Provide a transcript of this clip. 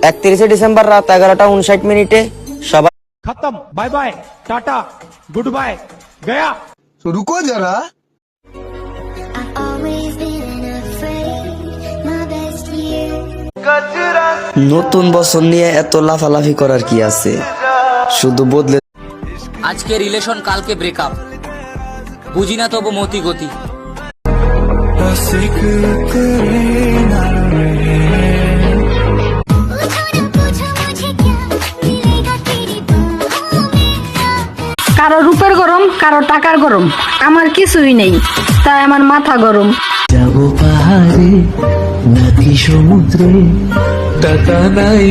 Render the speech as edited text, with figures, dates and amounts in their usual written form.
31 December রাত 11:59 সবাই खत्म, bye bye, tata, goodbye, गया। तो रुको जरा। I've always been afraid, my best year. নতুন বছর নিয়ে এত লাফালাফি করার কি আছে, শুধু বদলে আজকে রিলেশন কালকে ব্রেকআপ, বুঝি না তবু মতি গতি। কারো রূপের গরম, কারো টাকার গরম, আমার কিছুই নেই, তাই আমার মাথা গরম। যাব পাহাড়ে নাকি সমুদ্রে, টাকা নাই।